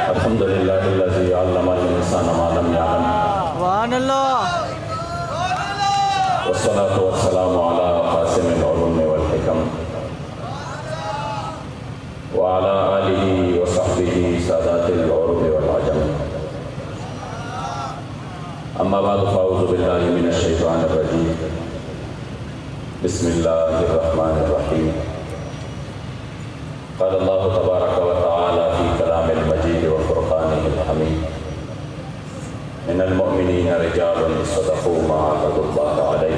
الحمد للہ الذی علم الانسان ما لم یعلم سبحان اللہ والصلاة والسلام علی قاسم العلوم والحکم وعلى آلہ وصحبہ سادات العرب والعجم اما بعد فاعوذ باللہ من الشیطان الرجیم بسم اللہ الرحمن الرحیم قال اللہ تبارک و تعالی فی کلام المجید وفرقانہ الحمید من المؤمنین رجال صدقوا ما عاهدوا الله علیہ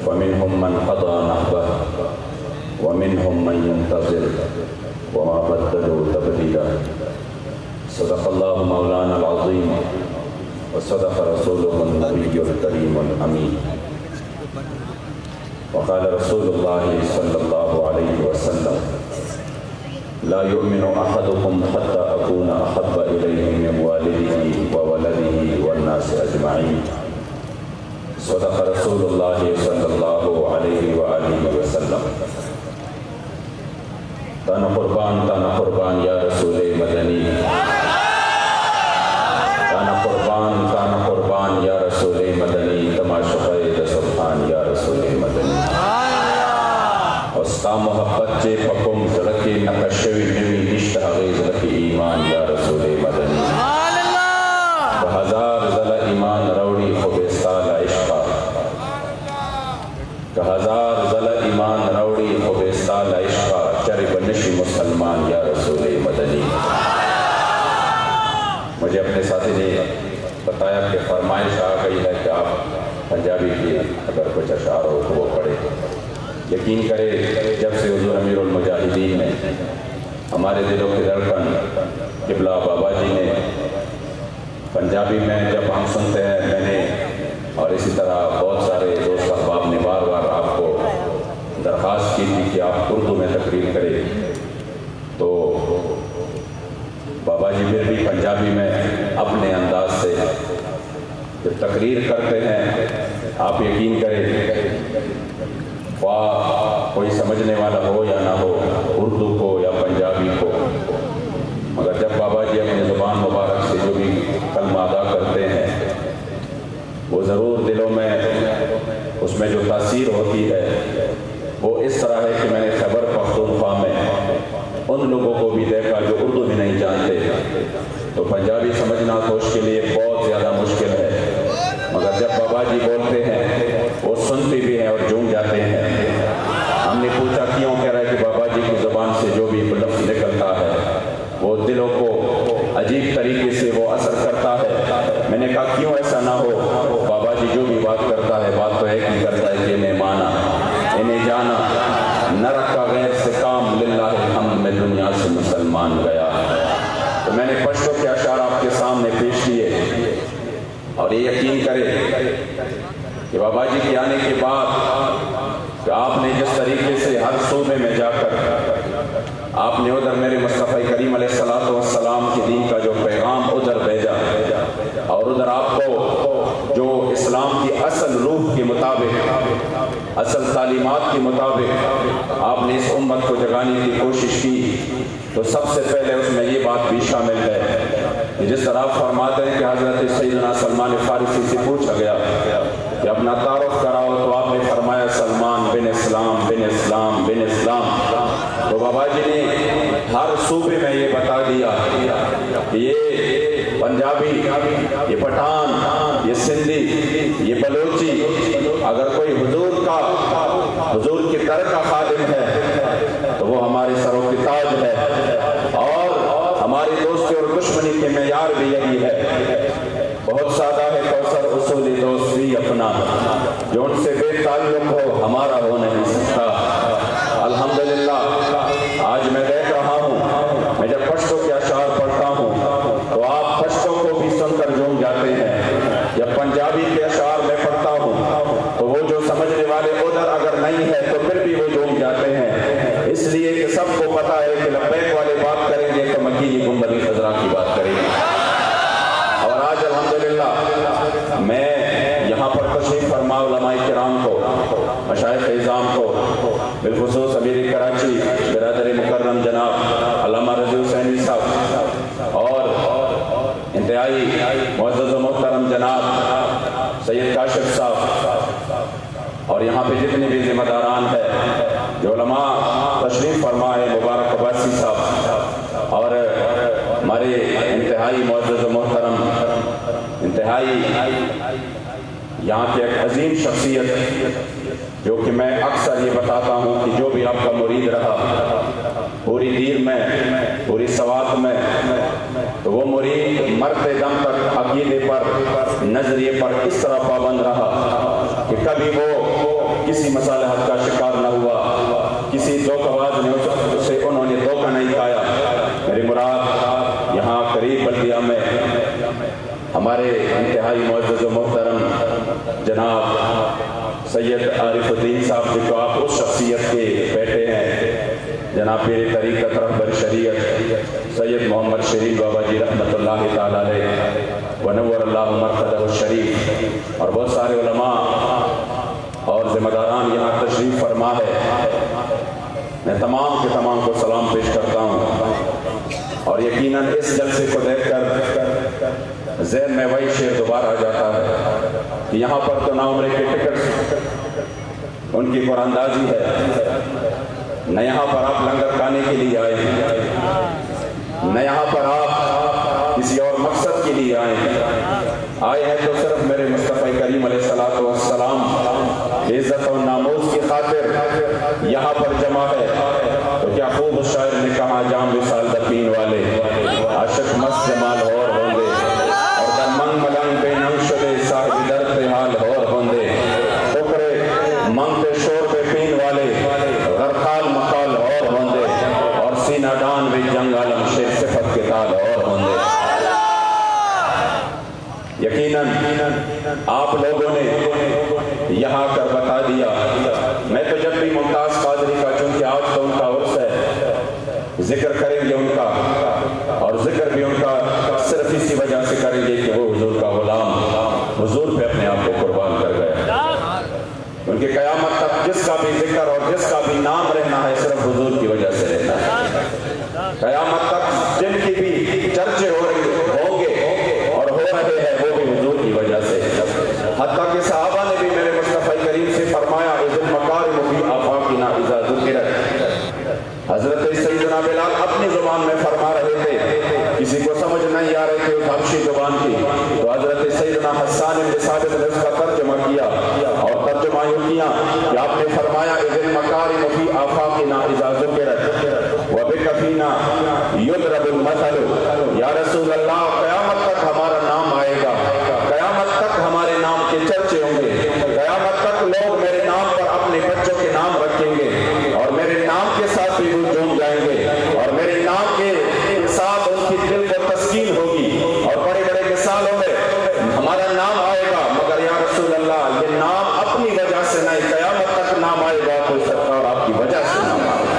ومنهم من قضى نحبه ومنهم من ينتظر وما بدلوا تبدیلا صدق اللہ مولانا العظیم وصدق رسوله النبی الکریم الامین وقال رسول اللہ صلی اللہ علیہ وسلم لا يؤمن احدكم حتى اكون احب اليه من والده وولده والناس اجمعین صدق رسول اللہ صلی اللہ علیہ وآلہ وسلم تانا قربان یا رسول مدنی تانا قربان یا رسول مدنی تماشقہ سبحان یا رسول مدنی استا محبت چے پکم زڑکی نکشوی نوی نشت حغیز لکی ایمان یا رسول مدنی ہزار زل ایمان روڑی خوبستال عشقا ہزار زل ایمان روڑی خوبستال عشقا چرب نشی مسلمان یا رسول مدنی مجھے اپنے ساتھی نے بتایا کہ فرمائش آ گئی ہے کہ آپ پنجابی کی اگر کچھ اشعار ہو تو وہ پڑھے یقین کرے جب سے حضور امیر المجاہدین نے ہمارے دلوں کی دھڑکن قبلہ بابا جی نے پنجابی میں جب ہم سنتے ہیں میں نے اور اسی طرح بہت سارے دوست احباب نے بار بار آپ کو درخواست کی تھی کہ آپ اردو میں تقریر کریں تو بابا جی پھر بھی پنجابی میں اپنے انداز سے جب تقریر کرتے ہیں آپ یقین کریں کوئی سمجھنے والا ہو یا نہ ہو اردو کو یا پنجابی کو مگر جب بابا جی اپنی زبان مبارک سے جو بھی کلمہ ادا کرتے ہیں وہ ضرور دلوں میں اس میں جو تاثیر ہوتی ہے وہ اس طرح ہے کہ میں نے خیبر پختونخوا میں ان لوگوں کو بھی دیکھا جو اردو بھی نہیں جانتے تو پنجابی سمجھنا تو اس کے لیے بہت زیادہ مشکل ہے مگر جب بابا جی بولتے ہیں وہ سنتے بھی ہیں اور جھوم جاتے ہیں ہم نے پوچھا کیوں کہہ رہا ہے کہ بابا جی کی زبان سے جو بھی لفظ نکلتا ہے وہ دلوں کو عجیب طریقے سے وہ اثر کرتا ہے میں نے کہا کیوں ایسا نہ ہو بابا جی جو بھی بات کرتا ہے بات تو ایک ہی کرتا ہے کہ انہیں مانا انہیں جانا نہ رکھا غیر سے کام للہ الحمد میں دنیا سے مسلمان گیا تو میں نے پشتوں کے اشعار آپ کے سامنے پیش کیے اور یہ یقین کرے کہ بابا جی کے آنے کے بعد کہ آپ نے جس طریقے سے ہر صوبے میں جا کر آپ نے ادھر میرے مصطفی کریم علیہ السلام کے دین کا جو پیغام ادھر بھیجا اور ادھر آپ کو جو اسلام کی اصل روح کے مطابق اصل تعلیمات کے مطابق آپ نے اس امت کو جگانے کی کوشش کی تو سب سے پہلے اس میں یہ بات بھی شامل ہے کہ جس طرح آپ فرماتے ہیں کہ حضرت سیدنا سلمان فارسی سے پوچھا گیا کہ اپنا تعارف کراؤ تو آپ نے فرمایا سلمان بن اسلام بن اسلام بن اسلام تو بابا جی نے ہر صوبے میں یہ بتا دیا کہ یہ پنجابی یہ پٹھان یہ سندھی یہ بلوچی اگر کوئی حضور کی در کا خادم ہے تو وہ ہمارے سروں کی تاج ہے اور ہماری دوستی اور دشمنی کے معیار بھی یہی ہے بہت سادہ ہے کوثر اصولی دوست بھی اپنا جو ان سے بے تعلق ہو ہمارا ہو نہیں سکتا الحمدللہ آج میں دیکھ رہا ہوں میں جب پشتوں کے اشعار پڑھتا ہوں تو آپ پشتوں کو بھی سن کر جھوم جاتے ہیں جب پنجابی کے اشعار میں پڑھتا ہوں تو وہ جو سمجھنے والے ادھر اگر نہیں ہے تو پھر بھی وہ جھوم جاتے ہیں اس لیے کہ سب کو پتا ہے کہ لبیک والے بات کریں گے تو مکی کی گنبد خضرا کی بات کریں گے اور آج الحمدللہ میں یہاں پر تشریف فرما علماء کرام کو مشائخ اعظام کو بالخصوص امیر کراچی برادر مکرم جناب علامہ رضی حسینی صاحب انتہائی معزز و محترم جناب سید کاشف صاحب اور یہاں پہ جتنے بھی ذمہ داران ہیں، جو علماء تشریف فرما ہے، مبارک عباسی صاحب، اور ہمارے انتہائی معزز و محترم، انتہائی یہاں کی ایک عظیم شخصیت، جو کہ میں اکثر یہ بتاتا ہوں کہ جو بھی آپ کا مرید رہا پوری دیر میں، پوری سوات میں، تو وہ مرید مرتے دم تک عقیدے پر، نظریے پر اس طرح پابند رہا کہ کبھی وہ کسی مصالحت کا شکار نہ ہوا، کسی دھوکہ باز نے سے انہوں نے دھوکہ نہیں کھایا۔ میری مراد یہاں قریب بلدیہ میں ہمارے انتہائی معزز و محترم جناب سید عارف الدین صاحب، جو آپ اس شخصیت کے بیٹے ہیں، جناب پیر طریقت رہبر شریعت سید محمد شریف بابا جی رحمۃ اللہ تعالی علیہ ونور اللہ مرقدہ الشریف، اور بہت سارے علماء اور ذمہ داران یہاں تشریف فرما ہے۔ میں تمام کے تمام کو سلام پیش کرتا ہوں، اور یقیناً اس جلسے کو دیکھ کر ذہن میں وہی شعر دوبارہ آ جاتا ہے کہ یہاں پر تو نا عمرے کے ٹکٹ ان کی قرآن اندازی ہے، نہ یہاں پر آپ لنگر کھانے کے لیے آئے ہیں، نہ یہاں پر آپ کسی اور مقصد کے لیے آئے ہیں تو صرف میرے مصطفیٰ کریم علیہ السلام عزت و ناموز کی خاطر یہاں پر جمع ہے۔ تو کیا خوب اس شاعر نے کہا، جام وصال دفین والے عاشق مست جمال اور ہوں گے، اور در منگ ملنگ بے ننگ شدے صاحب درد حال اور ہوں گے، ٹکرے منگتے شور پہ پین والے غرقال مقال اور ہوں گے، اور سینہ ڈان بھی جنگ عالم شیر صفت کے تال اور ہوں گے۔ یقیناً آپ لوگوں نے یہاں کر بتا دیا۔ میں تو جب بھی ممتاز قادری کا، چونکہ آج تو ان کا عرس ہے، ذکر کریں گے ان کا، اور ذکر بھی ان کا صرف اسی وجہ سے کریں گے کہ وہ حضور کا غلام حضور پہ اپنے آپ کو قربان کر گئے۔ ان کی قیامت تک جس کا بھی ذکر اور جس کا بھی نام رہنا ہے، صرف حضور کی وجہ سے رہنا ہے۔ قیامت تک جن کی بھی چرچے ہوں گے اور ہو رہے ہیں، وہ بھی حضور کی وجہ سے۔ حتیٰ کہ صحابہ نے بھی میرے مصطفیٰ کریم سے فرمایا، اذ المکارم فی آفاقنا اذا ذکرت۔ حضرت سیدنا بلال اپنی زبان میں فرما رہے تھے، کسی کو سمجھ نہیں آ رہے تھے اس حبشی زبان کی، تو حضرت سیدنا حسان بن ثابت نے اس کا ترجمہ کیا، اور ترجمہ یوں کیا کہ آپ نے فرمایا، اذ المکارم فی آفاقنا اذا ذکرت وبک فینا یضرب المثل۔ یا رسول اللہ، قیامت تک ہمارا نام آئے گا، قیامت تک ہمارے نام کے چرچے ہوں گے، قیامت تک لوگ میرے نام پر اپنے بچوں کے نام رکھیں گے، اور میرے نام کے ساتھ بھی وہ جھوم جائیں گے، اور میرے نام کے ساتھ ان کی دل کو تسکین ہوگی، اور بڑے بڑے مثالوں میں ہمارا نام آئے گا، مگر یا رسول اللہ یہ نام اپنی وجہ سے نہیں، قیامت تک نام آئے گا تو سرکار آپ کی وجہ سے نام آئے گا۔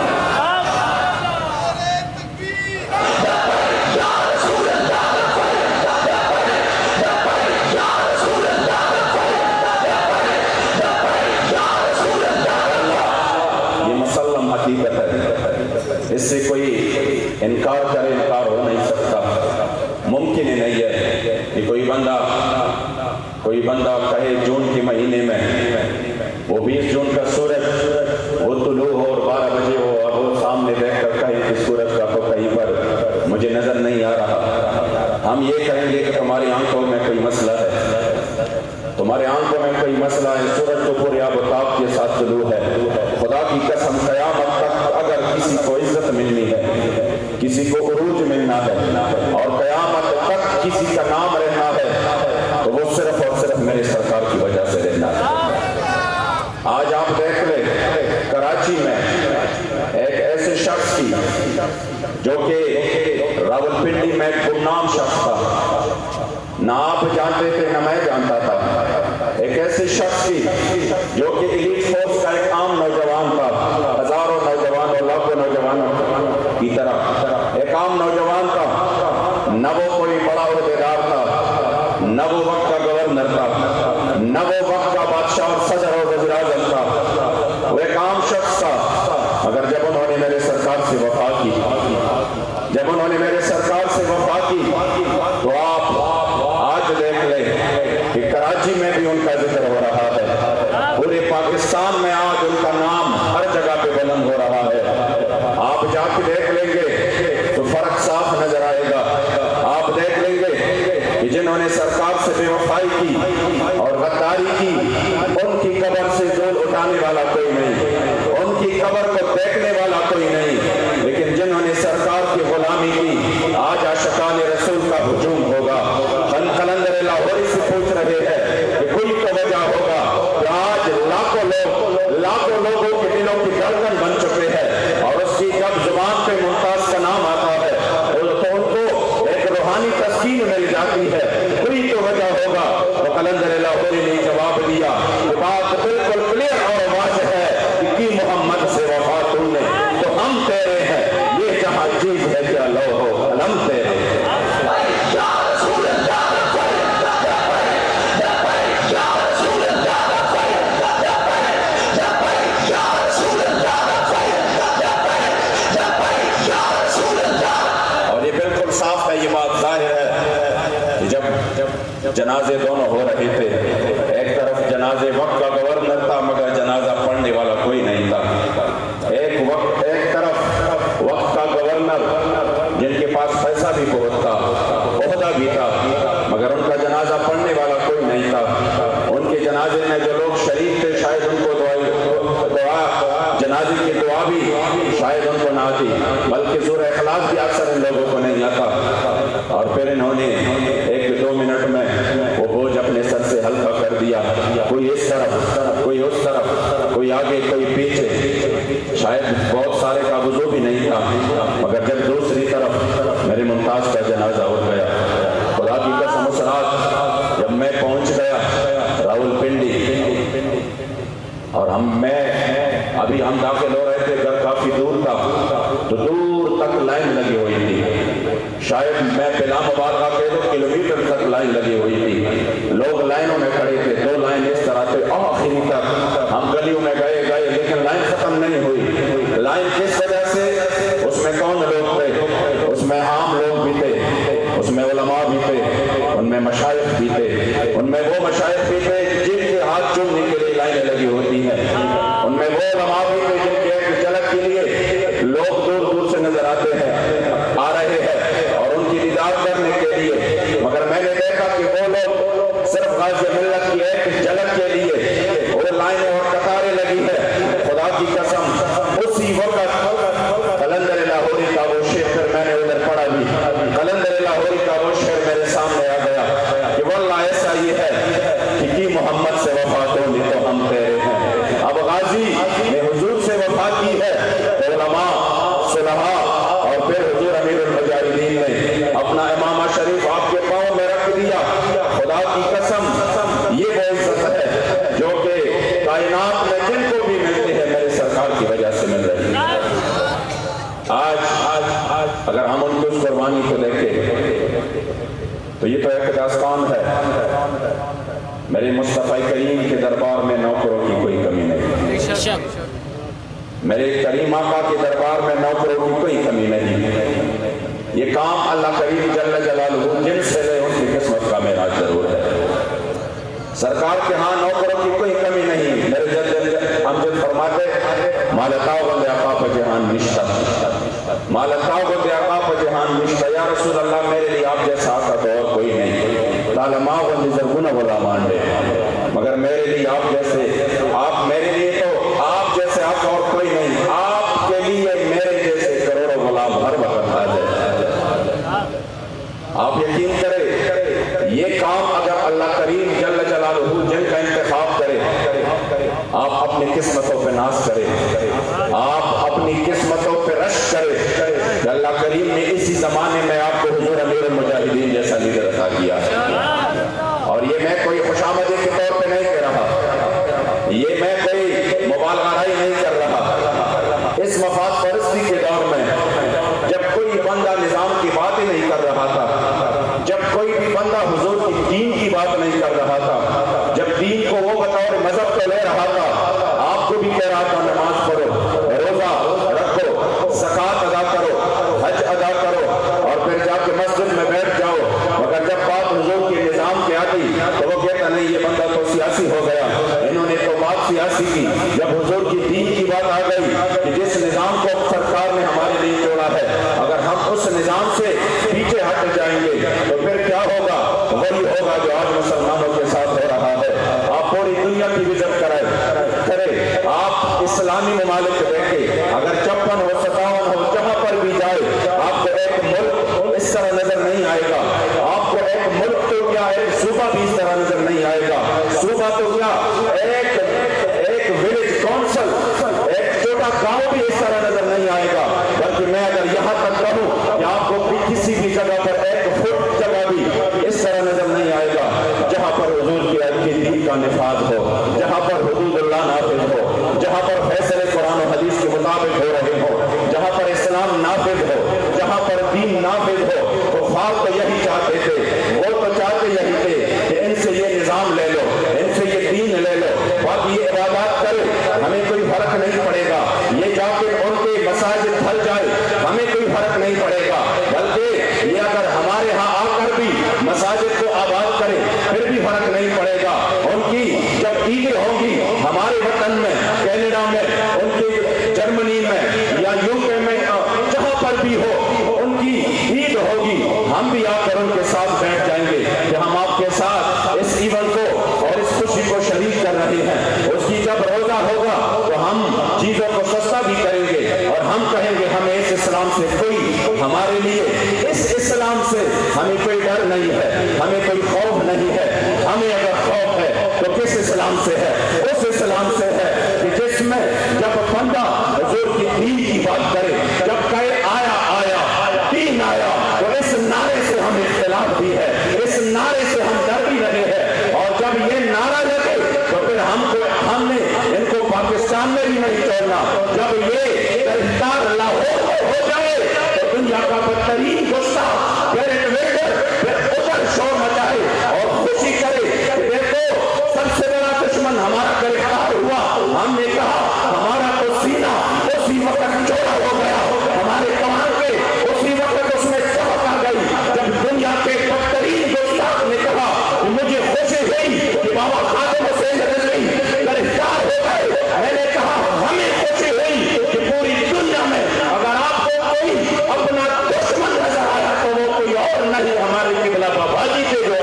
اس سے کوئی انکار کرے، انکار ہو نہیں سکتا، ممکن ہی نہیں ہے کہ کوئی بندہ کہے جون کے مہینے میں وہ 20 جون کا سورج وہ طلوع ہو اور 12 بجے ہو، اور وہ سامنے دیکھ کر کہیں کہ سورج کا تو کہیں پر مجھے نظر نہیں آ رہا۔ ہم یہ کہیں گے کہ تمہاری آنکھوں میں کوئی مسئلہ ہے، تمہارے آنکھوں میں کوئی مسئلہ ہے، سورج تو پورے آب و تاب کے ساتھ طلوع ہے۔ خدا کی قسم، قیامت تک اگر کسی کو عزت ملنی ہے، کسی کو عروج ملنا ہے، اور قیامت تک کسی کا نام رہنا ہے، تو وہ صرف اور صرف میرے سرکار کی وجہ سے رہنا ہے۔ آج آپ دیکھ لیں کراچی میں ایک ایسے شخص کی جو کہ راولپنڈی میں ایک گمنام شخص تھا، نہ آپ جانتے تھے نہ میں جانتا تھا، ایک ایسے شخص کی جو کہ ایلیٹ فورس کا ایک عام نوجوان تھا، ہزاروں نوجوان اور لاکھوں نوجوانوں کی طرح ایک عام نوجوان تھا، نہ وہ کوئی بڑا عہدیدار تھا، نہ وہ وقت کا گورنر تھا، نہ وہ وقت کا بادشاہ اور صدر اور وزیر اعظم تھا، وہ ایک عام شخص تھا، مگر جب انہوں نے میرے سرکار سے وفا کی، جب انہوں نے میرے سرکار سے وفا کی، تو آپ صاف ہے، یہ بات ظاہر ہے کہ جب جنازے دونوں ہو رہے تھے، ایک طرف جنازے وقت کا گورنر تھا مگر جنازہ پڑھنے والا کوئی نہیں تھا، ایک طرف وقت کا گورنر جن کے پاس پیسہ بھی بہت تھا، عہدہ بھی تھا، مگر ان کا جنازہ پڑھنے والا کوئی نہیں تھا۔ ان کے جنازے میں جو لوگ شریک تھے شاید ان کو جنازے کی دعا بھی شاید ان کو نہ آتی، بلکہ سورہ اخلاص بھی اکثر ان لوگوں کو نہیں آتا، اور پھر انہوں نے 1-2 منٹ میں وہ بوجھ اپنے سر سے ہلکا کر دیا، کوئی اس طرف کوئی اس طرف، کوئی آگے کوئی پیچھے، شاید بہت سارے کا وضو بھی نہیں تھا، مگر جب دوسری طرف میرے ممتاز کا جنازہ ہو گیا، خدا کی قسم اس رات جب میں پہنچ گیا راولپنڈی، اور ابھی ہم داخل ہو رہے تھے، گھر کافی دور تھا تو دور تک لائن لگی ہوئی تھی، شاید میں بلا مبالغہ کہہ دوں کلومیٹر تک لائن لگی ہوئی تھی، لوگ لائنوں میں کھڑے تھے، 2 لائن اس طرح تھے، آخری تک ہم گلیوں میں گئے لیکن لائن ختم نہیں ہوئی۔ لائن کس وجہ سے؟ اس میں کون لوگ تھے؟ اس میں عام لوگ بھی تھے، اس میں علماء بھی تھے، ان میں مشائخ بھی تھے، ان میں وہ مشائخ بھی تھے جن کے ہاتھ چومنے کے لیے لائنیں لگی ہوتی ہیں، ان میں وہ علماء بھی تھے جن کے ایک جھلک کے لیے لوگ دور دور سے نظر آتے ہیں، آ رہے ہیں اور ان کی دیدار کرنے کے لیے، مگر میں نے دیکھا کہ وہ لوگ صرف غازی ملت کی ایک جھلک کے لیے وہ لائنیں اور قطاریں لگی ہے۔ خدا کی قسم اسی وقت قلندر لاہوری کا وہ شعر پھر میں نے ادھر پڑھا بھی، قلندر لاہوری کا وہ شعر میرے سامنے آ گیا کہ واللہ ایسا یہ ہے کہ کی محمد سے وفا تو نہیں تو ہم تیرے ہیں۔ اب غازی نے حضور سے وفا کی ہے، علماء صلحاء اور پھر حضور امیر المجاہدین نے اپنا امامہ شریف آپ کے پاؤں میں رکھ دیا۔ خدا کی قسم یہ وہ عزت ہے جو کہ کائنات میں جن کو بھی ملتے ہیں میرے سرکار کی وجہ سے مل رہی ہے۔ آج اگر ہم ان کی اس قربانی کو دیکھیں تو یہ تو ایک داستان ہے، میرے مصطفیٰ کریم کے دربار میں نوکروں کی کوئی کمی نہیں، میرے کریم آقا کے دربار میں نوکروں کی کوئی کمی نہیں، یہ کام اللہ کریم جل جلالہ جن سے لے ان کی قسمت کا معراج ضرور ہے۔ سرکار کے ہاں نوکروں کی کوئی کمی نہیں، میرے جد امجد فرماتے مالتاؤ بندے آقا پہ جہان نشتہ، مالتاؤ بندے آقا پہ جہان نشتہ، یا رسول اللہ میرے لیے آپ جیسا آقا تو اور کوئی نہیں، تالماؤ بندے زرگونہ بولا مانڈے، مگر میرے لیے آپ جیسے، آپ میرے لیے تو آپ جیسے آقا اور کوئی نہیں، آپ کے لیے میرے جیسے کروڑوں غلام ہر وقت آ جائے۔ آپ یقین کریں یہ کام اگر اللہ کریم جل جلالہ جن کا انتخاب کرے، آپ اپنی قسمتوں پہ ناز کرے، آپ اپنی قسمتوں پہ رشک کرے کہ اللہ کریم نے اسی زمانے میں آپ کو حضور امیر المجاہدین جیسا لیڈر عطا کیا ہے۔ اور یہ میں کوئی خوشامدی کے طور پہ نہیں کہہ رہا، یہ میں کوئی مبالغہ رائی نہیں کر رہا، اس مفاد پرستی کے دور میں جب کوئی بندہ نظام کی بات ہی نہیں کر رہا تھا، جب کوئی بھی بندہ حضور کی دین کی بات نہیں کر رہا تھا، جب دین کو وہ بطور مذہب پہ لے رہا تھا، آپ کو بھی کہہ رہا تھا نماز پڑھو، روزہ رکھو، زکوٰۃ ادا کرو، حج ادا کرو اور پھر جا کے مسجد میں بیٹھ جاؤ، مگر جب بات حضور کے نظام کی آتی تو وہ کہتا نہیں یہ بندہ تو سیاسی ہو گیا، انہوں نے تو بات سیاسی کی۔ جب حضور کی دین کی بات آ گئی کہ جس نظام کو سرکار نے ہمارے لیے جوڑا ہے اگر ہم اس نظام سے پیچھے ہٹ جائیں گے تو پھر کیا ہوگا؟ وہی ہوگا جو آج مسلمانوں کے ساتھ ہو رہا ہے۔ آپ پوری دنیا کی وزٹ کریں، آپ اسلامی ممالک دیکھیں، اگر 56 ہو 57 ہو جہاں پر بھی جائے آپ کو ایک ملک اس طرح نظر نہیں آئے گا، آپ کو ایک ملک تو کیا ایک صوبہ بھی اس طرح نظر نہیں آئے گا، صوبہ تو کیا ایک ولیج کونسل، ایک چھوٹا گاؤں بھی اس طرح نظر نہیں آئے گا، بلکہ میں اگر یہاں تک کہوں کہ آپ کو کسی بھی جگہ پر ایک فٹ جگہ بھی اس طرح نظر نہیں آئے گا جہاں پر حضور کی دین کا نفاذ ہو، جہاں پر حدود اللہ نافذ ہو، جہاں پر فیصلے قرآن و حدیث کے مطابق ہو رہے ہو، جہاں پر اسلام ہم بھی آ کر ان کے ساتھ بیٹھ جائیں گے کہ ہم آپ کے ساتھ اس ایونٹ کو اور اس خوشی کو شریک کر رہے ہیں۔ اس کی جب روزہ ہوگا تو ہم چیزوں کو سستا بھی کریں گے اور ہم کہیں گے ہمیں اس اسلام سے کوئی، ہمارے لیے اس اسلام سے ہمیں کوئی ڈر نہیں ہے، ہمیں کوئی خوف نہیں ہے۔ ہمیں اگر خوف ہے تو کس اسلام سے ہے؟ اس اسلام سے ہے کہ جس میں جب بندہ حضور کی دین کی بات کرے، جب کہے آیا آیا دین آیا، تو اس نعرے سے ہم اختلاف بھی ہے، اس نعرے سے ہم ڈر بھی رہے ہیں۔ اور جب یہ نعرہ لگے تو پھر ہم نے ان کو پاکستان میں بھی نہیں چھوڑنا۔ جب یہ گرفتار لاہور میں ہو جائے تو دنیا کا بدترین گستاخ گیرٹ ویلڈر پھر ادھر شور مچائے اور خوشی کرے کہ دیکھو سب سے بڑا دشمن ہمارا گرفتار ہوا۔ ہم نے کہا ہمارا تو سینہ اسی وقت چوڑا ہو گیا، ہمارے کمان پہ اسی وقت اس میں چمک آ گئی جب دنیا کے بدترین گستاخ نے کہا کہ مجھے خوشی ہوئی کہ بابا خادم حسین رضوی گرفتار ہو گئے۔ میں نے کہا ہمیں خوشی ہوئی کہ پوری دنیا میں اگر آپ کو کوئی اپنا دشمن نظر آیا تو وہ کوئی اور نہیں، ہمارے قبلہ بابا جی کے جو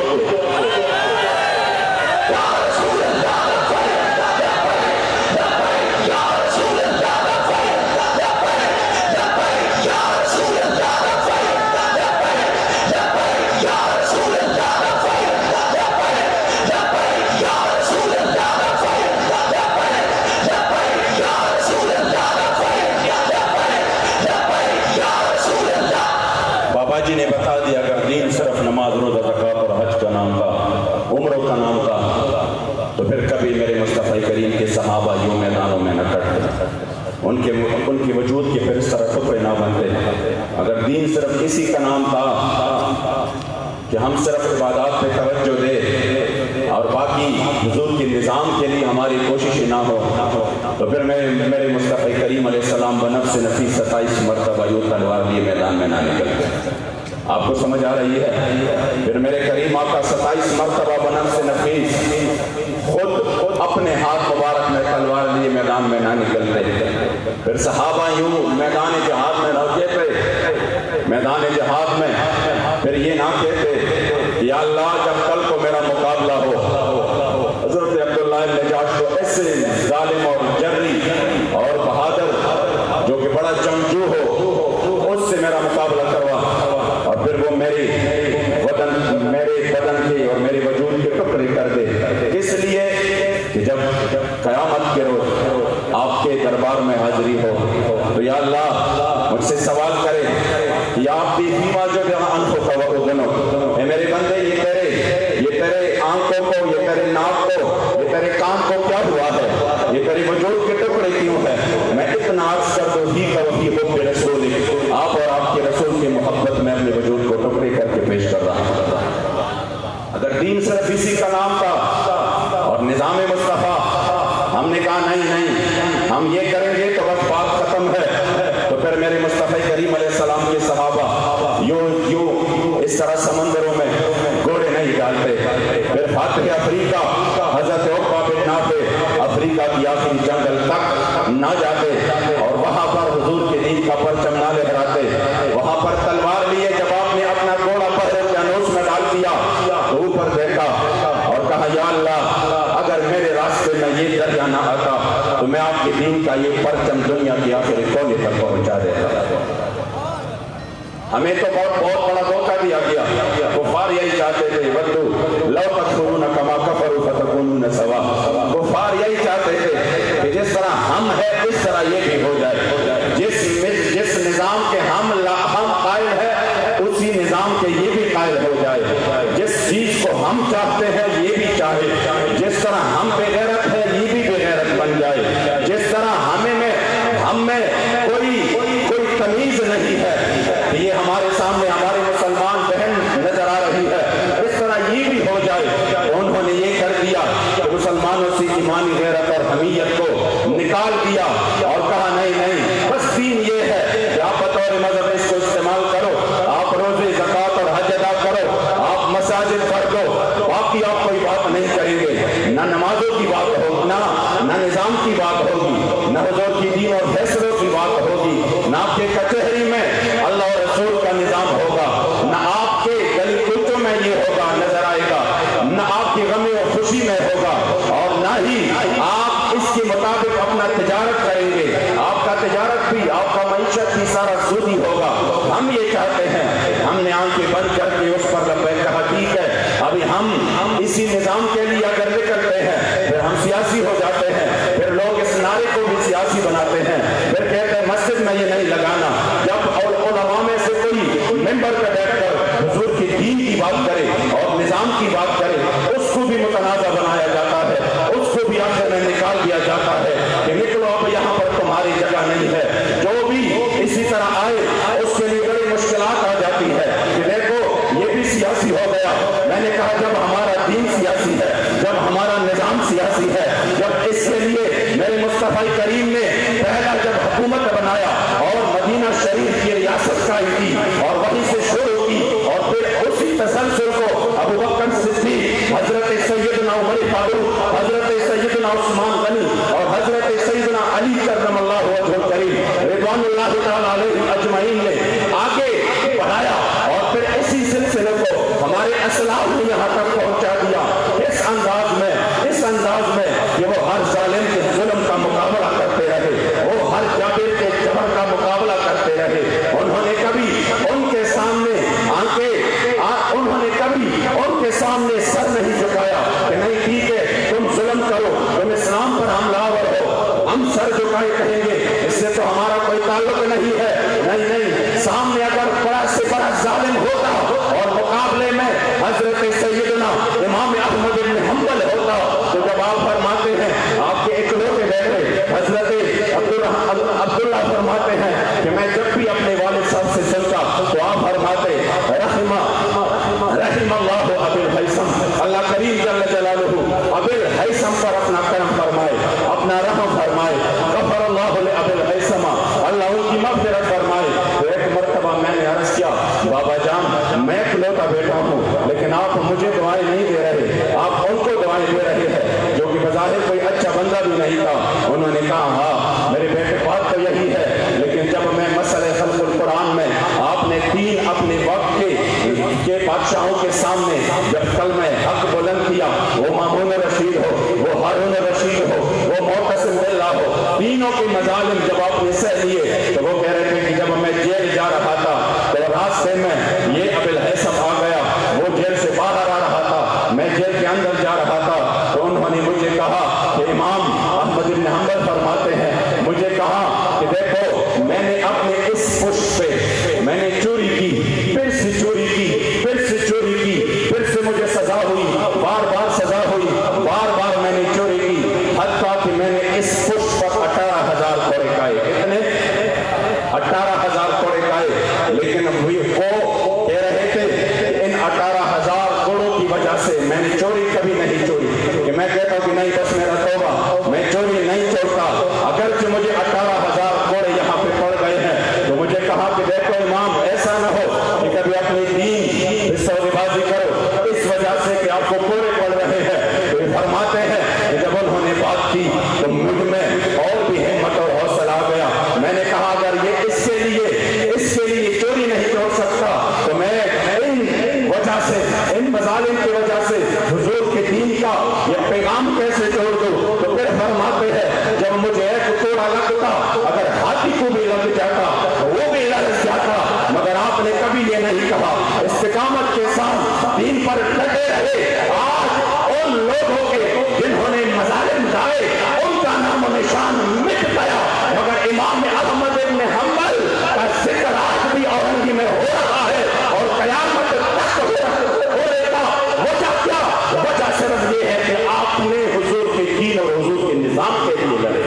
جی نے بتا دیا اگر دین صرف نماز روزہ زکوٰۃ اور حج کا نام تھا، عمروں کا نام تھا، تو پھر کبھی میرے مصطفیٰ کریم کے صحابہ یوں میدانوں میں نہ کٹتے، ان کے وجود کے پھر اس طرح ٹکڑے نہ بنتے۔ اگر دین صرف اسی کا نام تھا کہ ہم صرف عبادات پہ توجہ دے اور باقی حضور کے نظام کے لیے ہماری کوششیں نہ ہو، تو پھر میرے مصطفیٰ کریم علیہ السلام بنفس نفیس 27 مرتبہ یوں تلوار لیے میدان میں نہ نکلتے۔ آپ کو سمجھ آ رہی ہے؟ پھر میرے کریم آقا 27 مرتبہ بنفس نفیس خود اپنے ہاتھ مبارک میں تلوار لیے میدان میں نہ نکلتے۔ پھر صحابہ یوں میدان جہاد میں نہ کہتے، میدان جہاد میں پھر یہ نہ کہتے یا اللہ جب کل کو میرا مقابلہ ہو حضرت عبداللہ بن جاش کو ایسے ظالم اور جری اور بہادر جو کہ بڑا جنگجو ہو اس سے میرا مقابلہ کروا، اور پھر وہ میرے بدن کے اور میرے وجود کے ٹکڑے کر دے، اس لیے کہ جب قیامت کے روز آپ کے دربار میں حاضری ہو تو یا اللہ مجھ سے سوال کرے کہ آپ بھی فیما جو انفو کا وقت اے میرے بندے یہ تیرے آنکھوں کو، یہ تیرے ناک کو، یہ تیرے کان کو کیا ہوا ہے، یہ تیرے وجود کے ٹکڑے کیوں ہے؟ میں اتنا عرض کر دو ہی کا وفی حب رسول، آپ اور آپ کے رسول کی محبت میں اپنے وجود کو ٹکڑے کر کے پیش کر رہا ہوں۔ اگر دین صرف اسی کا نام تھا اور نظام مصطفیٰ، ہم نے کہا نہیں ہم یہ کریں گے تو بس بات ختم ہے، تو پھر میرے مصطفیٰ کریم علیہ السلام کے صحابہ یوں اس طرح سمندروں میں گھوڑے نہیں ڈالتے۔ پھر فاتح افریقہ حضرت عقبہ بن نافع افریقہ کی آخری جنگل تک نہ جاتے اور وہاں پر حضور کے دین کا پرچم نہ لہراتے، وہاں پر تلوار لیے جب آپ نے اپنا گھوڑا پہلے جانوس میں ڈال دیا تو اوپر دیکھا اور کہا یا اللہ اگر میرے راستے میں یہ دریا نہ آتا تو میں آپ کے دین کا یہ پرچم دنیا کی آخری کونے تک پہنچا دیتا۔ ہمیں تو بہت بڑا دھوکہ دیا گیا، کفار یہی چاہتے تھے ودو لو تکفرون کما کفروا فتکونون سوا، کفار یہی چاہتے تھے کہ جس طرح ہم ہے اس طرح یہ بھی ہو جائے، جس نظام کے ہم قائل ہے اسی نظام کے یہ بھی قائل ہو جائے، جس چیز کو ہم چاہتے ہیں یہ بھی چاہے، جس طرح ہم بے غیرت ہے یہ بھی بے غیرت بن جائے، جس طرح ہم میں کوئی تمیز نہیں ہے، یہ ہمارے سامنے ہمارے مسلمان بہن نظر آ رہی ہے، اس طرح یہ بھی ہو جائے۔ انہوں نے یہ کر دیا کہ مسلمانوں سے ایمانی غیرت اور حمیت کو نکال دیا اور کہا نہیں بس دین یہ ہے کہ آپ بطور مذہب اس کو استعمال کرو، آپ روزے زکوٰۃ اور حج ادا کرو، آپ مساجد پڑھ دو، باقی آپ کوئی بات نہیں کریں گے، نہ نمازوں کی بات کر کے اس پر لبیک کہا ٹھیک ہے ابھی ہم اسی نظام کے لیے اگر نکلتے ہیں پھر ہم سیاسی ہو جاتے ہیں، پھر لوگ اس نعرے کو بھی سیاسی بناتے ہیں، پھر کہتے ہیں مسجد میں یہ نہیں لگانا۔ جب علماء میں سے کوئی ممبر پہ بیٹھ کر حضور کی دین کی بات کرے اور نظام کی بات کرے اس کو بھی متنازع بنایا جاتا ہے، اس کو بھی آخر میں نکال دیا جاتا ہے کہ نکلو اب یہاں پر تمہاری جگہ نہیں ہے۔ جو بھی اسی طرح آئے اس کے لیے بڑی مشکلات آ جاتی ہے کہ دیکھو یہ بھی سیاسی ہو گیا۔ میں نے کہا جب ہمارا دین سیاسی ہے، جب ہمارا نظام سیاسی ہے، جب اس کے لیے میرے مصطفی کریم نے پہلا جب حکومت بنایا اور مدینہ شریف کی ریاست قائم کی اور وہیں سے شروع کی اور پھر اسی تسلسل کو ابو بکر صدیق، حضرت سیدنا عمر فاروق، حضرت سیدنا عثمان غنی اور حضرت سیدنا علی کرم اللہ وجہ الکریم رضوان اللہ تعالی علیہ اجمعین نے آگے بڑھایا اور پھر اسی سلسلے کو ہمارے اسلاف نے یہاں تک پہنچا دیا اس انداز میں کہ وہ ہر ظالم کے ظلم کا مقابلہ کرتے رہے، وہ ہر جابر کے جبر کا مقابلہ کرتے رہے۔ انہوں نے کبھی ان کے سامنے سامنے سر نہیں جھکایا کہ نہیں ٹھیک ہے تم ظلم کرو، تم اسلام پر حملہ آور ہو، ہم سر جھکائے کہیں گے اس سے تو ہمارا کوئی تعلق نہیں ہے۔ نہیں، سامنے اگر بڑا سے بڑا ظالم ہوتا اور مقابلے میں حضرت سیدنا امام احمد بن حنبل ہوتا تو جب آپ فرماتے ہیں آپ کے اکلوتے بیٹے حضرت عبداللہ فرماتے ہیں کہ میں جب بھی اپنے والد صاحب سے سنتا تو آپ فرماتے رحم اللہ ابی الہیثم، اللہ کریم جل جلالہ ابی الہیثم پر اپنا کرم فرمائے، اپنا رحم فرمائے، غفر اللہ لابی الہیثم، اللہ ان کی مغفرت فرمائے۔ تو ایک مرتبہ میں نے عرض کیا بابا جان میں اکلوتا بیٹا ہوں لیکن آپ مجھے دعائیں نہیں دے رہے، آپ ان کو دعائیں دے رہے ہیں جو کہ بظاہر کوئی اچھا بندہ بھی نہیں تھا۔ انہوں نے کہا ہاں میرے بیٹے بات تو یہی ہے، لیکن جب میں مسئلہ خلق القرآن میں آپ نے تین اپنے وقت کے بادشاہوں کے سامنے جب کلمہ حق بلند کیا، وہ مامون رشید ہو، وہ ہارون رشید ہو، وہ معتصم باللہ ہو، تینوں کے مظالم جب آپ نے سہ لیے تو وہ کہہ رہے تھے کہ جب میں جیل جا رہا تھا تو راستے میں یہ ابی الہیثم آ گیا، وہ جیل سے باہر آ رہا تھا، میں جیل کے اندر جا رہا تھا تو انہوں نے مجھے کہا کہ امام احمد بن حنبل فرماتے ہیں، مجھے کہا کہ دیکھو میں نے اپنے اس پشت پہ میں نے چوری کی، پھر سے چوری کی، پھر سے چوری کی، پھر سے مجھے سزا ہوئی، بار بار سزا ہوئی، بار بار میں نے چوری کی، حتیٰ کہ میں نے اس پشت پر 18,000 کوڑے کھائے۔ کتنے؟ 18,000 کوڑے کھائے۔ لیکن وہ کہہ رہے تھے کہ ان 18,000 کوڑوں کی وجہ سے میں نے چوری کبھی نہیں چھوڑی، کہ میں کہتا ہوں کہ نہیں بس میرا توبہ، میں چوری نہیں چھوڑتا، اگرچہ مجھے 18,000 کوڑے یہاں پہ پڑ گئے ہیں۔ تو مجھے کہا کہ دیکھو امام ایسا نہ ہو کہ کبھی اپنی دین سودے بازی کرو اس وجہ سے کہ آپ کو کوڑے پڑ رہے ہیں۔ تو یہ فرماتے ہیں کہ جب انہوں نے بات کی تو مجھ میں اور بھی ہمت اور حوصلہ آ گیا۔ میں نے کہا اگر یہ اس کے لیے چوری نہیں چھوڑ سکتا تو میں ان وجہ سے، ان مظالم کی وجہ سے حضور کے دین کا یہ پیغام کیسے چھوڑ دوں؟ تو پھر فرماتے ہیں جب مجھے ایک کوڑا لگتا اگر ہاتھی کو بھی لگ جاتا وہ بھی لگ جاتا، مگر آپ نے کبھی یہ نہیں کہا، استقامت کے ساتھ دین پر ڈٹے رہے۔ آج ان لوگوں کے جنہوں نے مظالم ڈھائے ان کا نام و نشان مٹ گیا، مگر امام احمد بن حنبل کا ذکر آج بھی اورنگی میں ہو رہا ہے اور قیامت تک ہونے کا وجہ کیا؟ وجہ صرف یہ ہے کہ آپ نے حضور کے دین اور حضور کے نظام کے لیے لڑے۔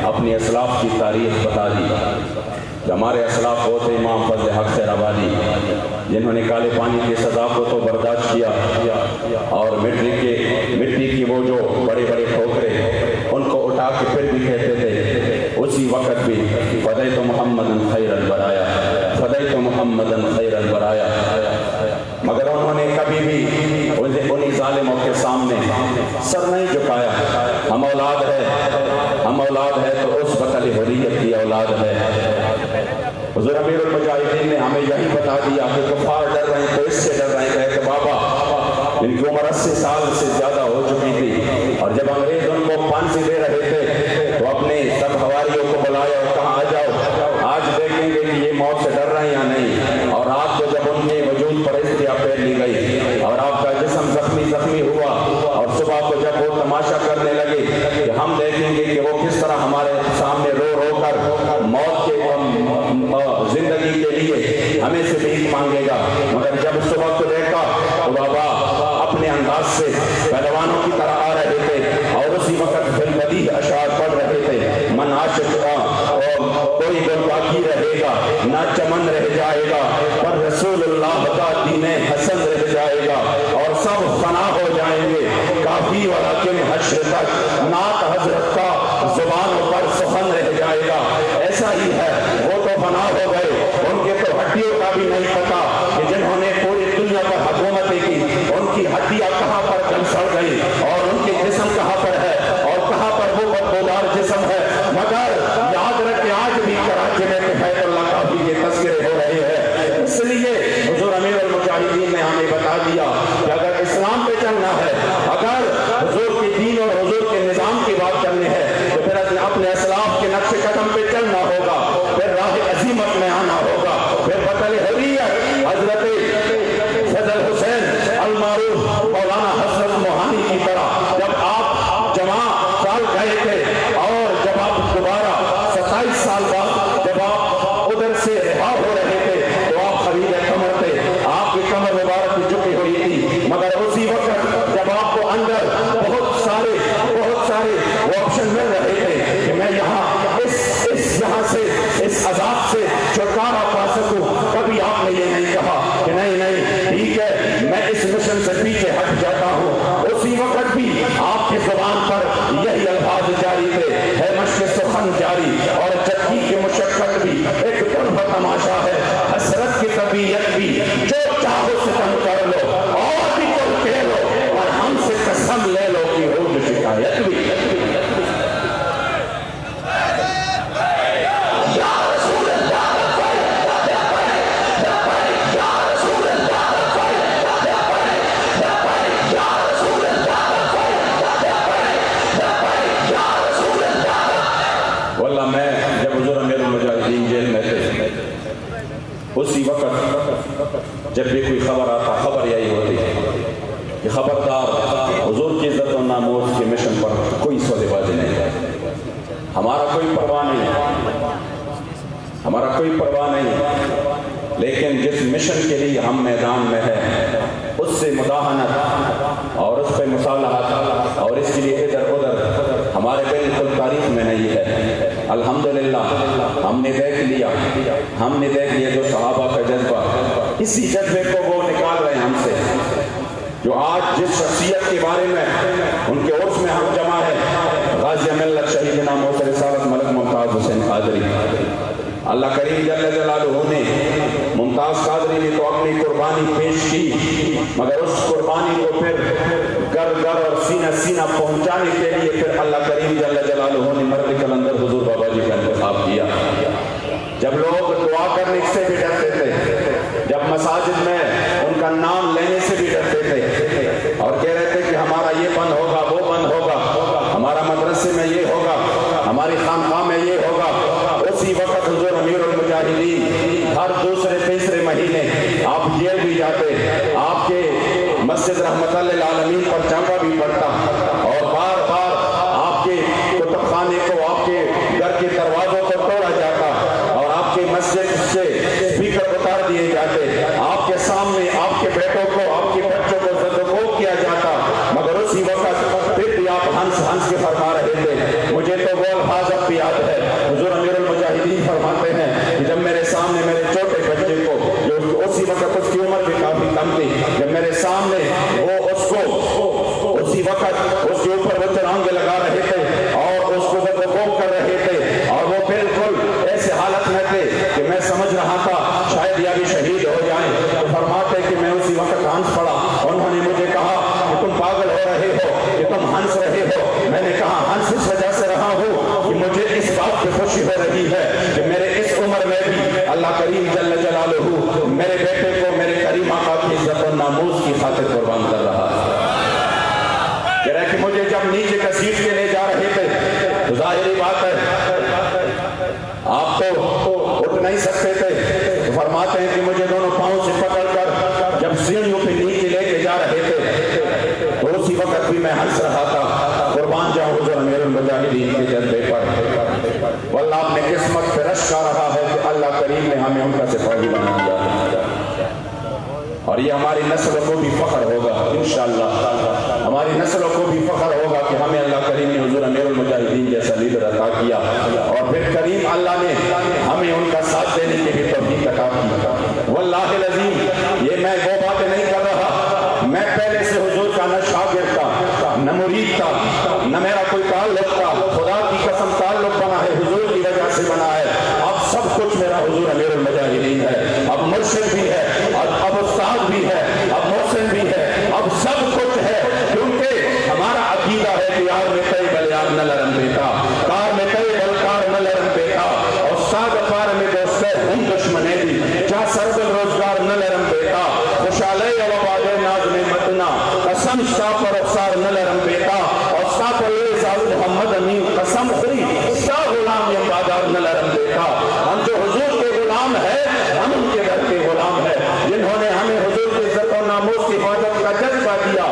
اپنی اسلاف کی تاریخ بتا دی کہ ہمارے اسلاف وہ تھے امام فضل حق سہرآبادی جنہوں نے کالے پانی کی سزا کو تو برداشت کیا اور مٹی کی وہ جو بڑے بڑے ٹھوکرے ان کو اٹھا کے پھر بھی کہتے تھے اسی وقت بھی فدیت محمدً خیر البرایا، فدیت محمدً خیر البرایا، مگر انہوں نے کبھی بھی انہی ظالموں کے سامنے سر نہیں جھکایا۔ ہم اولاد ہے تو اس بطل حریت کی اولاد ہے۔ حضور امیر المجاہدین نے ہمیں یہی بتا دیا کہ کفار ڈر رہے ہیں تو اس سے ڈر رہے ہیں کہ بابا ان کی عمر 80 سال سے زیادہ ہو چکی تھی، اور جب انگریز ان کو پھانسی دے رہے تھے تو اپنے سب حواریوں کو بلایا اور کہا آ جاؤ، آج دیکھیں گے کہ یہ موت سے ڈر رہے ہیں یا نہیں۔ اور رات کو جب ان کے وجود پر استیا پھیر لی گئی اور آپ کا جسم زخمی ہوا، اور صبح کو جب وہ تماشا کرنے لگے کہ ہم دیکھیں گے کہ وہ کس طرح ہمارے سامنے رو رو کر موت کے زندگی کے لیے ہمیں سے بھیک مانگے گا، مگر جب صبح کو دیکھا تو بابا اپنے انداز سے پہلوانوں کی طرح آ رہے تھے اور اسی وقت فلبدی اشعار پڑھ رہے تھے، من عاشق کوئی گل باقی رہے گا نہ چمن رہ جائے گا، پر رسول اللہ کا دین حسن رہ جائے گا، اور سب فنا ہو جائیں گے، کافی ولیکن حشر تک نعت حضرت کا زبانوں پر سخن رہ جائے گا۔ ایسا ہی ہے، وہ تو فنا ہو گئے، ان کے تو ہڈیوں کا بھی نہیں پتا کہ جنہوں نے پوری دنیا پر حکومتیں کی ان کی ہڈیاں کہاں پر جل سڑ گئی اور ان کے جسم کہاں پر ہے اور کہاں پر وہ بدبودار جسم ہے، مگر یاد رکھیں آج بھی کراچی میں بیت اللہ کافی کے تذکرے ہو رہے ہیں۔ اس لیے حضور امیر المجاہدین نے ہمیں بتا دیا کہ اگر اسلام پہ چلنا ہے، اگر حضور کے دین اور حضور کے نظام کی بات کرنی ہے تو پھر اپنے اسلاف کے نقش قدم پہ چلنا ہوگا، پھر راہ عظیمت میں آنا ہوگا، پھر بطل حریت حضرت فضل حسین المعروف مولانا حسرت موہانی کی طرح جب آپ جمع سال گئے تھے اور جب آپ دوبارہ 27 سال بعد جب آپ ادھر سے رہا ہو رہے تھے تو آپ خرید کمر تھے، آپ کی کمر مبارک جھکی ہوئی تھی، مگر اسی وقت جب آپ کو اندر بہت سارے وہ آپشن مل رہے تھے کہ میں یہاں یہاں سے اس عذاب سے چھٹکارا پا سکوں، کبھی آپ نے یہ نہیں کہا کہ نہیں ٹھیک ہے میں اس مشن سے پیچھے ہٹ جاتا ہوں۔ اسی وقت بھی آپ کی زبان پر یہی الفاظ جاری تھے، ہے مشق سخن جاری اور چکی کی مشقت بھی ایک طرف تماشا ہے، حسرت کی طبیعت بھی، جو چاہو ستم کر لو اور بھی کر کہہ لو اور ہم سے قسم لے لو کہ ہو شکایت بھی۔ اسی وقت جب بھی کوئی خبر آتا خبر یہی ہوتی کہ خبردار حضور کی عزت و ناموس کے مشن پر کوئی سودے بازی نہیں، ہمارا کوئی پرواہ نہیں، لیکن جس مشن کے لیے ہم میدان میں ہیں اس سے مداہنت اور اس پہ مصالحت اور اس کے لیے ادھر ادھر ہمارے بالکل تاریخ میں نہیں ہے۔ الحمدللہ ہم نے دیکھ لیا جو صحابہ کا جذبہ، اسی جذبے کو وہ نکال رہے ہیں ہم سے، جو آج جس شخصیت کے بارے میں ان کے عرص میں ہم جمع ہیں، غازی ملت شہیدنا موثر رسالت ملک ممتاز حسین قادری۔ اللہ کریم جل جلالہ نے ممتاز قادری نے تو اپنی قربانی پیش کی، مگر اس قربانی کو پھر گھر اور سینہ پہنچانے کے لیے پھر اللہ کریم جل جلالہ نے مرد کلندر حضور بابا جی کا انتخاب کیا۔ جب لوگ دعا کرنے سے بھی ڈرتے تھے، جب مساجد میں ان کا نام لینے سے بھی ڈرتے تھے اور کہہ رہے تھے کہ ہمارا یہ بند ہوگا وہ بند ہوگا، ہمارا مدرسے میں یہ ہوگا، ہماری خانقاہ میں یہ ہوگا، اسی وقت حضور امیر المجاہدین ہر دوسرے تیسرے مہینے آپ جیل بھی جاتے، آپ کے مسجد رحمت للعالمین پر چانپا بھی پڑتا اور بار بار آپ کے کتب خانے کو آپ کے گھر کے دروازوں کو توڑا جاتا اور آپ کے مسجد سے اسپیکر اتار دیے جاتے، آپ کے سامنے آپ کے بیٹوں کو آپ کے بچوں کو زدوکوب کیا جاتا، مگر اسی وقت پھر بھی آپ ہنس کے فرما رہے تھے۔ مجھے تو وہ الفاظ اب بھی یاد ہے، حضور امیر المجاہدین فرماتے ہیں کہ جب میرے سامنے میرے چھوٹے بچے کو، جو اسی وقت اس کی عمر بھی کافی کم تھی، جب میرے سامنے وہ اس کو اسی وقت اس کے اوپر وہ چرانگے لگا رہے تھے اور اس کو زدوکوب کر رہے تھے اور وہ بالکل ایسے حالت میں تھے کہ میں سمجھ رہا تھا شاید یہ بھی شہید ہو جائیں، تو فرماتے کہ میں اسی وقت ہنس پڑا، انہوں نے مجھے کہا کہ تم پاگل ہو رہے ہو کہ تم ہنس رہے ہو، میں نے کہا ہنس اس وجہ سے رہا ہوں کہ مجھے اس بات پہ خوشی ہو رہی ہے کہ میرے اس عمر میں بھی اللہ ناموس کی خاطر قربان کر رہا ہے۔ کہہ رہے کہ مجھے جب نیچے گھسیٹ کے لے جا رہے تھے تو ظاہری بات ہے آپ تو اٹھ نہیں سکتے تھے، تو فرماتے ہیں کہ مجھے دونوں پاؤں سے پکڑ کر جب سیڑھیوں پہ نیچے لے کے جا رہے تھے تو اسی وقت بھی میں ہنس رہا تھا، قربان جاؤں حضور امیر المجاہدین کے جذبے پر۔ واللہ اپنے قسمت پہ رشک آ رہا ہے کہ اللہ کریم نے ہمیں ان کا سپاہی بنا دیا، اور یہ ہماری نسلوں کو بھی فخر ہوگا انشاءاللہ، ہماری نسلوں کو بھی فخر ہوگا کہ ہمیں اللہ کریم نے حضور امیر المجاہدین جیسا لیڈر عطا کیا، اور پھر کریم اللہ نے ہمیں ان کا ساتھ دینے کی بھی توفیق عطا کی۔ واللہ العظیم یہ میں وہ باتیں نہیں کر رہا، میں پہلے سے حضور کا نہ شاگرد تھا نہ مرید تھا نہ میرا کوئی تعلق تھا، خدا کی قسم تعلق بنا ہے حضور کی وجہ سے بنا ہے۔ اب سب کچھ میرا حضور امیر المجاہدین ہے، اب مرشد بھی ہے، اب استاد بھی ہے، اب محسن بھی ہے، اب سب کچھ ہے، کیونکہ ہمارا عقیدہ ہے کہ یار میں کئی بل یار نہ لرم بیتا، کار میں کئی بل کار نہ لرم بیتا، استاد پار میں دوستے ہم دشمنے دی جا سربل روزگار نہ لرم بیتا، خوشالے وباد ناز نعمتنا قسم شاہ پر افسار نہ لرم بیتا، استاد پر محمد امین قسم خری شاہ غلام یہ بادار نہ لرم بیتا۔ ہم جو حضور کے غلام ہیں ہم ان کے گھر کے غلام ہیں، جنہوں نے ہمیں حضور کی عزت و ناموس کی حفاظت کا جذبہ دیا،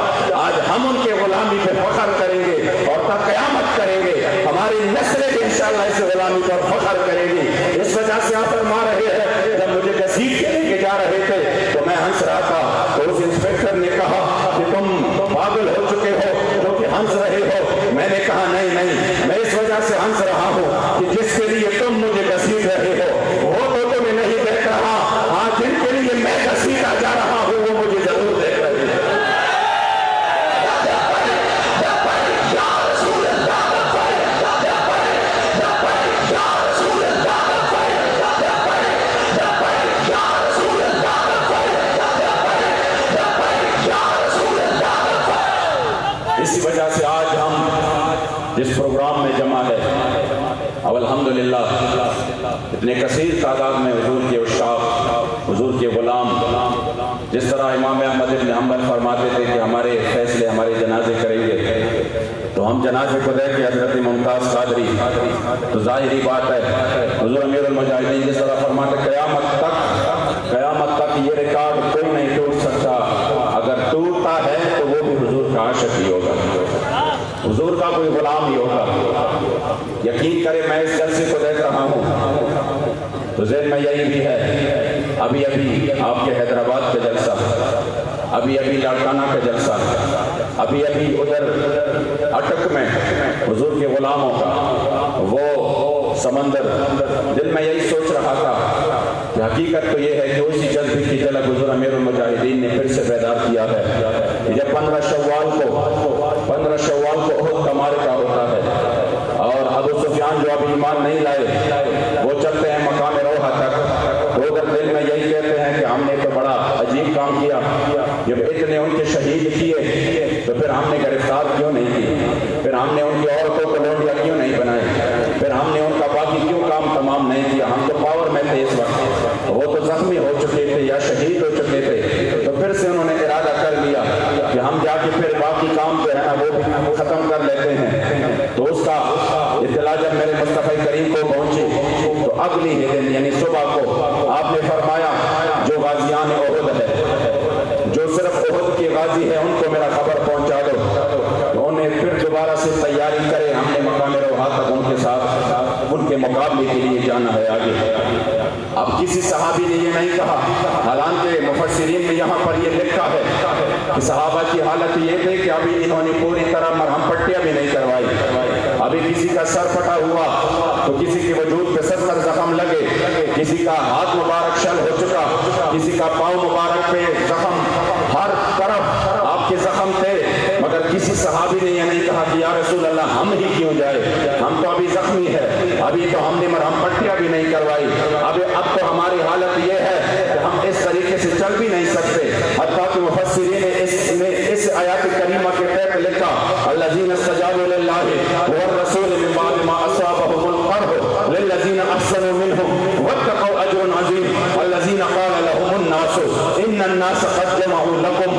آج ہم ان کے غلامی پہ فخر کریں گے اور تا قیامت کریں گے، ہماری نسلیں بھی انشاءاللہ اس غلامی پر فخر کریں گی۔ اس وجہ سے آپ فرما رہے ہیں جب مجھے گھسیٹ کے لے کے جا رہے تھے تو میں ہنس رہا تھا، تو اس انسپیکٹر نے کہا کہ تم پاگل ہو چکے ہو جو کہ ہنس رہے ہو۔ میں نے کہا نہیں نہیں، میں اس وجہ سے ہنس رہا ہوں کہ جس کے لیے تم مجھے گھسیٹ رہے ہو وہ تو تمہیں نہیں دیکھ رہا، ہاں جن کے لیے میں گھسیٹا جا رہا ہوں وہ مجھے ضرور دیکھ رہے ہیں۔ اسی وجہ سے آج ہم جس پروگرام میں جمع ہے، اب الحمدللہ اتنے کثیر تعداد میں حضور کے عشاق، حضور کے غلام، جس طرح امام احمد بن حنبل فرماتے تھے کہ ہمارے فیصلے ہمارے جنازے کریں گے، تو ہم جنازے کو دیکھ کے حضرت ممتاز قادری، تو ظاہری بات ہے حضور امیر المجاہدین جس طرح فرماتے قیامت تک یہ ریکارڈ کوئی نہیں ٹوٹ سکتا، اگر ٹوٹتا ہے تو وہ بھی حضور کا عاشق ہی ہوگا، حضور کا کوئی غلام ہی ہوگا۔ یقین کرے میں اس جلسے کو دیکھ رہا ہوں تو ذہن میں یہی بھی ہے، ابھی آپ کے حیدرآباد کا جلسہ، ابھی لاڑکانہ کا جلسہ، ابھی ادھر اٹک میں حضور کے غلاموں کا وہ سمندر، دل میں یہی سوچ رہا تھا کہ حقیقت تو یہ ہے کہ اسی جذبے کی جھلک حضور امیر المجاہدین نے پھر سے بیدار کیا ہے کہ جب 15 شوال کو احد کا معرکہ ہوتا ہے اور ابو سفیان جو ابھی ایمان نہیں لائے وہ چلتے ہیں مقام روحہ تک، تو ادھر دل میں یہی کہتے ہیں کہ ہم نے تو بڑا عجیب کام کیا، جب اتنے ان کے شہید کیے تو پھر ہم نے گرفتار کیوں نہیں کی، پھر ہم نے ان کی عورتوں کو لونڈیا کیوں نہیں بنائی، پھر ہم نے ان کا باقی کیوں کام تمام نہیں کیا، ہم تو پاور میں تھے اس وقت، وہ تو زخمی ہو چکے تھے یا شہید ہو چکے تھے، تو پھر سے انہوں نے ارادہ کر لیا کہ ہم جا کے پھر باقی کام جو ہے نا وہ بھی ختم کر لیتے ہیں۔ تو اس کا اطلاع جب میرے مصطفی کریم کو پہنچی تو اگلی ہی دن یعنی صبح کو آپ نے فرمایا جو غازیان احد ہے، جو صرف احد کے غازی ہے ان کو میرا خبر پہنچا دو، انہیں پھر دوبارہ سے تیاری کرے، ہم نے مقام روحہ تک ان کے ساتھ ان کے مقابلے کے لیے جانا ہے آگے۔ اب کسی صحابی نے یہ نہیں کہا، حالانکہ مفسرین نے یہاں پر یہ لکھا ہے کہ صحابہ کی حالت یہ تھی کہ ابھی انہوں نے پوری طرح مرہم پٹیاں بھی نہیں کروائی، ابھی کسی کا سر پھٹا ہوا تو کسی کے وجود پہ 70 زخم لگے، کسی کا ہاتھ مبارک شل ہو چکا، کسی کا پاؤں مبارک پہ زخم، ہر طرف آپ کے زخم تھے، مگر کسی صحابی نے یہ نہیں کہا کہ یا رسول اللہ ہم ہی کیوں جائے، ہم تو ابھی زخمی ہے، ابھی تو ہم نے مرہم پٹیاں بھی نہیں کروائی، اب تو ہماری حالت یہ ہے کہ ہم اس طریقے سے چل بھی نہیں سکتے۔ حتیٰ کہ مفسرین نے اس آیات کریمہ کے تحت لکھا الذین استجابوا للہ والرسول من بعد ما اصابهم القرح للذین احسنوا منهم واتقوا اجر عظیم الذین قال لهم الناس ان الناس قد جمعوا لكم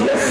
GSC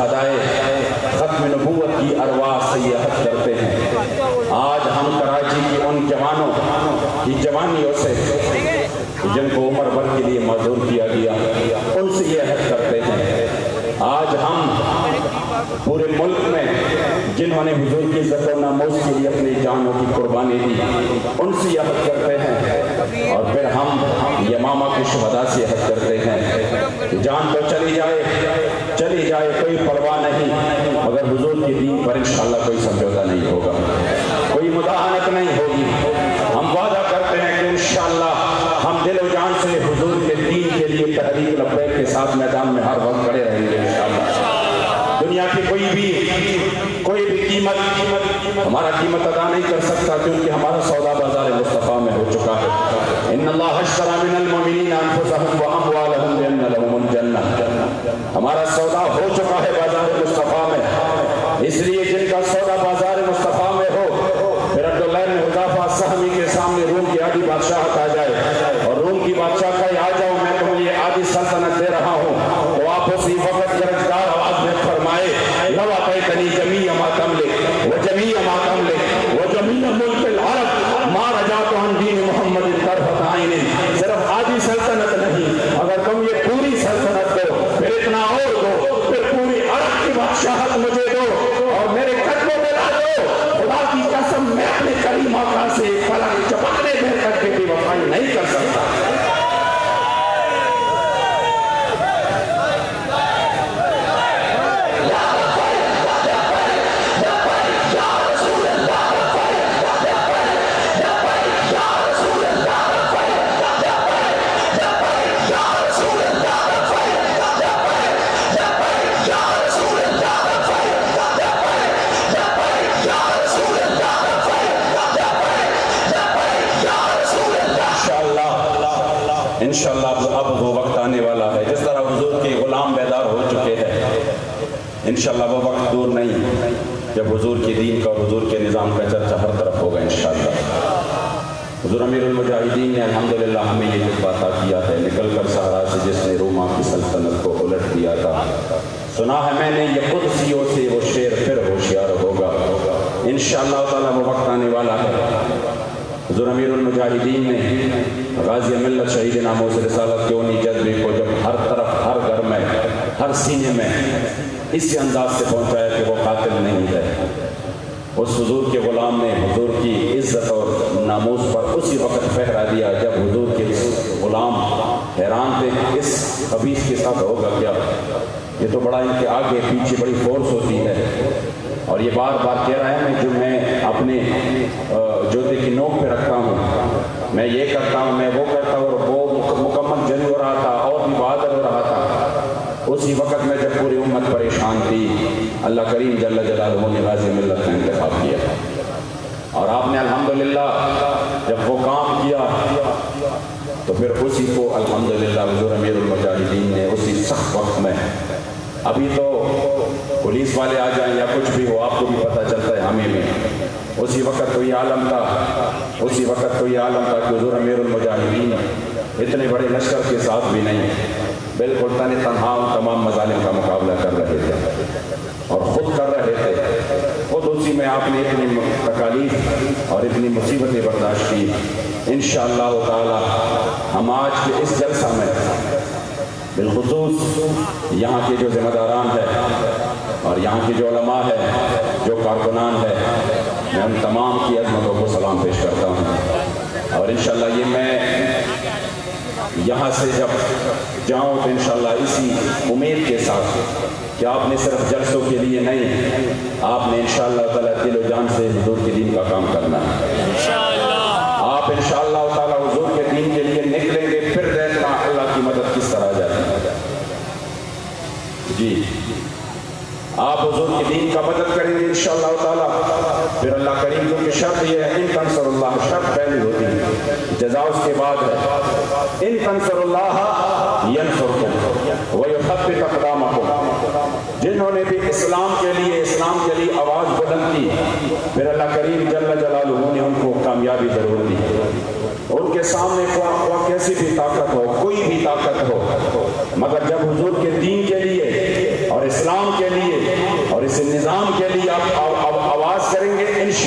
شہدائے ختم نبوت کی ارواح سے یہ عہد کرتے ہیں۔ آج ہم کراچی کی ان جوانوں کی جوانیوں سے جن کو عمر بھر کے لیے معذور کیا گیا، ان سے یہ عہد کرتے ہیں۔ آج ہم پورے ملک میں جنہوں نے حضور کی عزت و ناموس کے لیے اپنی جانوں کی قربانی دی، ان سے یہ عہد کرتے ہیں۔ اور پھر ہم یمامہ کے شہداء سے عہد کرتے ہیں کہ جان تو چلی جائے کوئی پرواہ نہیں، مگر حضور کے دین پر انشاءاللہ کوئی سمجھوتا نہیں ہوگا، کوئی مداہنت نہیں ہوگی۔ ہم وعدہ کرتے ہیں کہ انشاءاللہ ہم دل و جان سے حضور کے دین کے لیے تحریک لبیک کے ساتھ میدان میں ہر وقت کھڑے رہیں گے انشاءاللہ۔ دنیا کی کوئی بھی قیمت ہمارا قیمت ادا نہیں کر سکتا، کیونکہ ہمارا سودا بازار مصطفیٰ میں ہو چکا ہے۔ ان اللہ اشتری من المؤمنین انفسهم واموالهم بان لهم الجنہ، ہمارا سودا ہو چکا ہے بازار مصطفیٰ میں۔ اس لیے جن کا سودا بازار مصطفیٰ میں ہو، پھر عبداللہ بن حذافہ سہمی کے سامنے روم کی آدھی بادشاہت آ جائے اور روم کی بادشاہ کا آ جاؤ میں تمہیں یہ آدھی سلطنت دے رہا ہوں، تو آپ اسی وقت گرجدار آواز میں فرمائے لو اعطیتنی جمیع ما تملک وجمیع ما تملک وجمیع ملک العرب ما رجعت عن دین محمد طرفۃ عین۔ صرف آدھی سلطنت نہیں، اگر تم یہ پوری سلطنت دو، پھر اتنا اور دو، پھر پوری عرب کی بادشاہت مجھے دو اور میرے قدموں میں لا دو، خدا کی قسم میں اپنے کریم آقا سے پلک چپکنے دے کر کے بھی وفائی نہیں کر سکتا۔ انشاءاللہ اب وہ وقت آنے والا ہے، جس طرح حضور کے غلام بیدار ہو چکے ہیں، انشاءاللہ وہ وقت دور نہیں جب حضور کے دین کا اور حضور کے نظام کا چرچا ہر طرف ہوگا انشاءاللہ۔ حضور امیر المجاہدین نے الحمدللہ ہمیں یہ جذبہ عطا کیا ہے، نکل کر صحرا سے جس نے روما کی سلطنت کو الٹ دیا تھا، سنا ہے میں نے یہ قدسیوں سے وہ شیر پھر ہوشیار ہوگا۔ انشاءاللہ تعالیٰ وہ وقت آنے والا ہے۔ حضور امیر المجاہدین نے غازی ملت شہید ناموس رسالت کے انہی جذبے کو جب ہر طرف، ہر گھر میں، ہر سینے میں اسی انداز سے پہنچایا کہ وہ قاتل نہیں ہے، اس حضور کے غلام نے حضور کی عزت اور ناموس پر اسی وقت پہرا دیا جب حضور کے غلام حیران تھے کہ اس خبیث کے ساتھ ہوگا کیا، یہ تو بڑا ان کے آگے پیچھے بڑی فورس ہوتی ہے۔ اور یہ بار بار کہہ رہا ہے جو میں اپنے جوتے کی نوک پہ رکھتا ہوں، میں یہ کرتا ہوں، میں وہ کرتا ہوں، اور وہ مکمل جنگ ہو رہا تھا اور بھی بہادر ہو رہا تھا۔ اسی وقت میں جب پوری امت پریشان تھی، اللہ کریم جل جلالہ نے غازی ملت کا انتخاب کیا، اور آپ نے الحمدللہ جب وہ کام کیا تو پھر اسی کو الحمدللہ حضور امیر المجاہدین نے اسی سخت وقت میں، ابھی تو پولیس والے آ جائیں یا کچھ بھی ہو آپ کو بھی پتہ چلتا ہے ہمیں بھی، اسی وقت تو یہ عالم تھا کہ حضور امیر المجاہدین اتنے بڑے لشکر کے ساتھ بھی نہیں، بالکل تنہا تمام مظالم کا مقابلہ کر رہے تھے اور خود کر رہے تھے، خود اسی میں آپ نے اتنی تکالیف اور اتنی مصیبتیں برداشت کی۔ انشاءاللہ تعالی ہم آج کے اس جلسہ میں بالخصوص یہاں کے جو ذمہ داران ہیں اور یہاں کے جو علماء ہیں، جو کارکنان ہیں، میں ان تمام کی عظمتوں کو سلام پیش کرتا ہوں، اور انشاءاللہ یہ میں یہاں سے جب جاؤں تو انشاءاللہ اسی امید کے ساتھ کہ آپ نے صرف جلسوں کے لیے نہیں، آپ نے انشاءاللہ تعالیٰ دل و جان سے حضور کے دین کا کام کرنا ہے۔ آپ انشاءاللہ تعالیٰ حضور کے دین کے لیے نکلیں گے، پھر دیکھنا اللہ کی مدد کس طرح جاتی ہے۔ جی آپ حضور کے دین کا مدد کریں گے انشاءاللہ تعالیٰ، پھر اللہ کریم کیونکہ شرط یہ ہے ان تنصر اللہ، شرط پہلی ہوتی ہے، جزا اس کے بعد ہے ان تنصر اللہ ینصرکم ویثبت اقدامکم۔ جنہوں نے بھی اسلام کے لیے آواز بلند کی، پھر اللہ کریم جل جلالہ نے ان کو کامیابی ضرور دی۔ ان کے سامنے خواہ کیسی بھی طاقت ہو، کوئی بھی طاقت ہو، مگر جب حضور کے دین کے لیے اور اسلام کے لیے